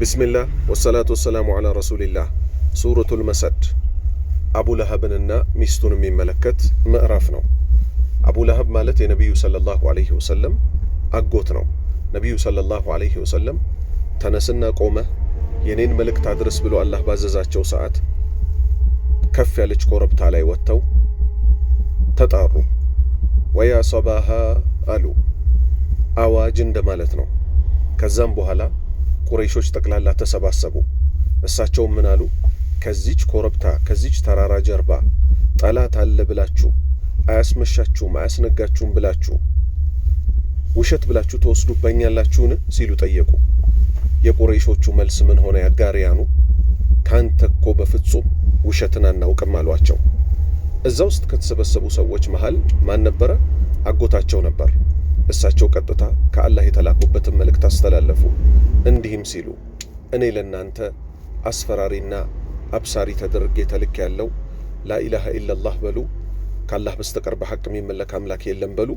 ቢስሚላህ ወሰላቱ ወሰላሙ ዐላ ረሱሊላህ። ሱረቱል መሰድ አቡ ለሀብንና ሚስቱን የሚመለከት ምዕራፍ ነው። አቡ ለሀብ ማለት የነቢዩ ሰለላሁ ዐለይሂ ወሰለም አጎት ነው። ነቢዩ ሰለላሁ ዐለይሂ ወሰለም ተነስና ቆመህ የኔን መልእክት አድርስ ብሎ አላህ ባዘዛቸው ሰዓት ከፍ ያለች ኮረብታ ላይ ወጥተው ተጣሩ። ወያ ሰባሃ አሉ፣ አዋጅ እንደማለት ነው። ከዛም በኋላ ቁረይሾች ጠቅላላ ተሰባሰቡ። እሳቸው ምን አሉ? ከዚች ኮረብታ ከዚች ተራራ ጀርባ ጠላት አለ ብላችሁ አያስመሻችሁም አያስነጋችሁም ብላችሁ ውሸት ብላችሁ ተወስዱበኛላችሁን ሲሉ ጠየቁ። የቁረይሾቹ መልስ ምን ሆነ? ያጋሪያኑ ካንተ እኮ በፍጹም ውሸትን አናውቅም አሏቸው። እዛ ውስጥ ከተሰበሰቡ ሰዎች መሃል ማን ነበረ? አጎታቸው ነበር። እሳቸው ቀጥታ ከአላህ የተላኩበትን መልእክት አስተላለፉ። እንዲህም ሲሉ እኔ ለናንተ አስፈራሪና አብሳሪ ተደርጌ ተልክ ያለው ላኢላሃ ኢላላህ በሉ፣ ከአላህ በስተቀር በሐቅ የሚመለክ አምላክ የለም በሉ፣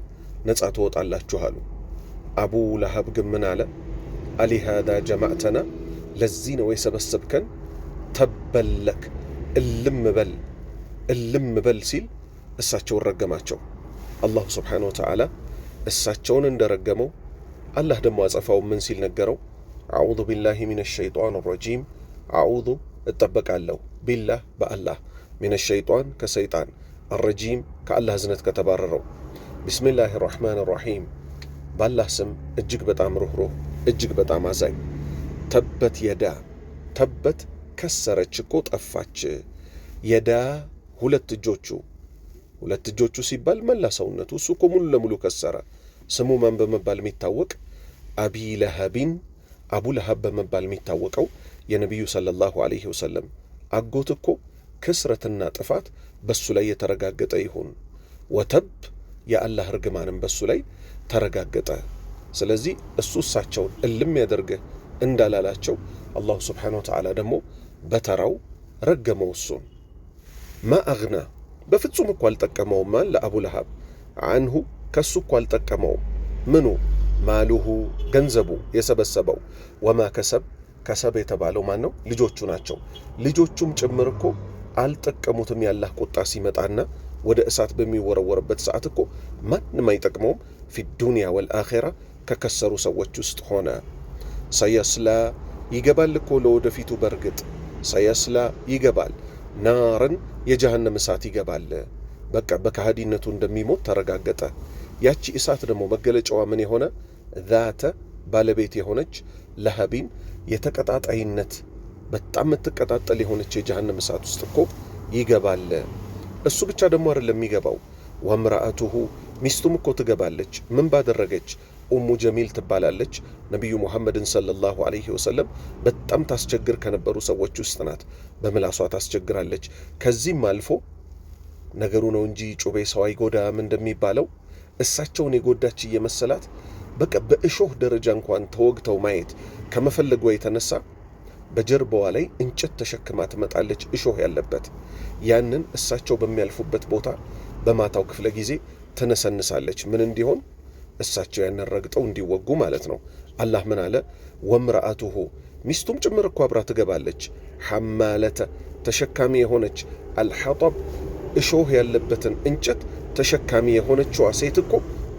ነጻ ትወጣላችሁ አሉ። አቡ ለሀብ ግን ምን አለ? አሊሃዳ ጀማዕተና፣ ለዚህ ነው የሰበሰብከን? ተበለክ፣ እልም በል ሲል እሳቸውን ረገማቸው። አላሁ ስብሓነሁ ወተዓላ እሳቸውን እንደረገመው አላህ ደግሞ አጸፋው ምን ሲል ነገረው? አዑዙ ቢላሂ ሚነ ሸይጧን ረጂም፣ አዑዙ እጠበቃለሁ፣ ቢላህ በአላህ፣ ሚነ ሸይጧን ከሰይጣን፣ አረጂም ከአላህ እዝነት ከተባረረው። ቢስሚላሂ ራሕማን ራሒም፣ በአላህ ስም እጅግ በጣም ሩህሩህ እጅግ በጣም አዛኝ። ተበት የዳ፣ ተበት ከሰረች እኮ ጠፋች። የዳ ሁለት እጆቹ ሲባል መላ ሰውነቱ፣ እሱ እኮ ሙሉ ለሙሉ ከሰረ። ስሙ ማን በመባል የሚታወቅ? አቢ ለሀቢን፣ አቡ ለሀብ በመባል የሚታወቀው የነቢዩ ሰለላሁ ዐለይሂ ወሰለም አጎት እኮ ክስረትና ጥፋት በሱ ላይ የተረጋገጠ ይሁን። ወተብ የአላህ ርግማንም በሱ ላይ ተረጋገጠ። ስለዚህ እሱ እሳቸውን እልም ያደርግህ እንዳላላቸው አላሁ ስብሓነሁ ወተዓላ ደግሞ በተራው ረገመው እሱን። ማ አግና፣ በፍጹም እኮ አልጠቀመውም። ማን? ለአቡ ለሀብ። አንሁ፣ ከሱ እኮ አልጠቀመውም። ምኑ? ማሉሁ፣ ገንዘቡ የሰበሰበው። ወማ ከሰብ፣ ከሰብ የተባለው ማን ነው? ልጆቹ ናቸው። ልጆቹም ጭምር እኮ አልጠቀሙትም። ያላህ ቁጣ ሲመጣና ወደ እሳት በሚወረወርበት ሰዓት እኮ ማንም አይጠቅመውም። ፊ ዱንያ ወልአኺራ ከከሰሩ ሰዎች ውስጥ ሆነ። ሰየስላ፣ ይገባል እኮ ለወደፊቱ። በርግጥ ሰየስላ ይገባል፣ ናርን የጀሃነም እሳት ይገባል። በቃ በካህዲነቱ እንደሚሞት ተረጋገጠ። ያቺ እሳት ደግሞ መገለጫዋ ምን የሆነ? ዛተ ባለቤት የሆነች ለሀቢን፣ የተቀጣጣይነት በጣም የምትቀጣጠል የሆነች የጀሃነም እሳት ውስጥ እኮ ይገባል። እሱ ብቻ ደግሞ አይደለም የሚገባው፣ ወምራአቱሁ፣ ሚስቱም እኮ ትገባለች። ምን ባደረገች? ኡሙ ጀሚል ትባላለች። ነቢዩ ሙሐመድን ሰለላሁ ዐለይሂ ወሰለም በጣም ታስቸግር ከነበሩ ሰዎች ውስጥ ናት። በምላሷ ታስቸግራለች። ከዚህም አልፎ ነገሩ ነው እንጂ ጩቤ ሰው አይጎዳም እንደሚባለው እሳቸውን የጎዳች እየመሰላት በቃ በእሾህ ደረጃ እንኳን ተወግተው ማየት ከመፈለጓ የተነሳ በጀርባዋ ላይ እንጨት ተሸክማ ትመጣለች፣ እሾህ ያለበት። ያንን እሳቸው በሚያልፉበት ቦታ በማታው ክፍለ ጊዜ ትነሰንሳለች። ምን እንዲሆን? እሳቸው ያንን ረግጠው እንዲወጉ ማለት ነው። አላህ ምን አለ? ወምራአቱሁ፣ ሚስቱም ጭምር እኮ አብራ ትገባለች። ሐማለተ፣ ተሸካሚ የሆነች፣ አልሐጠብ፣ እሾህ ያለበትን እንጨት ተሸካሚ የሆነችዋ ሴት እኮ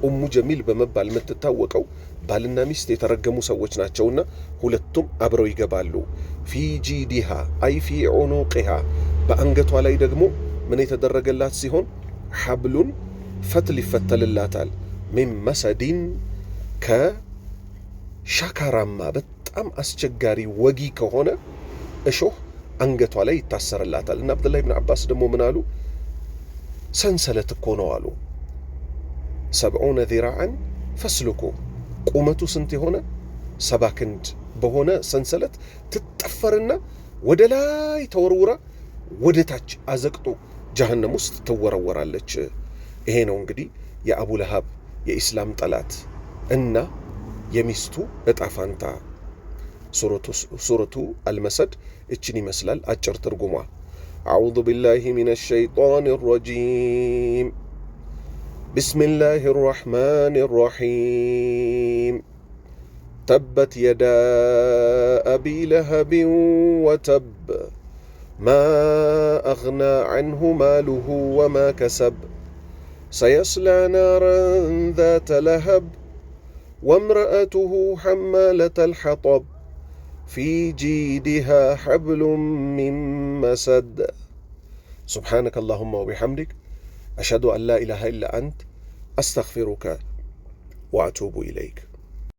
ኡሙ ጀሚል በመባል የምትታወቀው ባልና ሚስት የተረገሙ ሰዎች ናቸውና ሁለቱም አብረው ይገባሉ። ፊ ጂዲሃ አይ ፊ ዑኑቂሃ፣ በአንገቷ ላይ ደግሞ ምን የተደረገላት ሲሆን ሐብሉን ፈትል ይፈተልላታል። ሚን መሰዲን፣ ከሻካራማ በጣም አስቸጋሪ ወጊ ከሆነ እሾህ አንገቷ ላይ ይታሰርላታል። እና አብዱላህ ብን አባስ ደግሞ ምን አሉ? ሰንሰለት እኮ ነው አሉ። 70 ዚራዓን ፈስልኩ፣ ቁመቱ ስንት የሆነ 70 ክንድ በሆነ ሰንሰለት ትጠፈርና ወደ ላይ ተወርውራ ወደ ታች አዘቅጦ ጀሃነም ውስጥ ትወረወራለች። ይሄ ነው እንግዲህ የአቡ ለሀብ የኢስላም ጠላት እና የሚስቱ እጣ ፋንታ። ሱረቱ አልመሰድ እችን ይመስላል አጭር ትርጉሟ። አዑዙ ቢላሂ ሚነ ሸይጣን ረጂም፣ ቢስሚላሂ ራሕማን ራሒም تبت يدا أبي لهب وتب ما أغنى عنه ماله وما كسب سيصلى نارا ذات لهب وامرأته حمالة الحطب في جيدها حبل من مسد. سبحانك اللهم وبحمدك أشهد أن لا إله إلا أنت أستغفرك وأتوب إليك.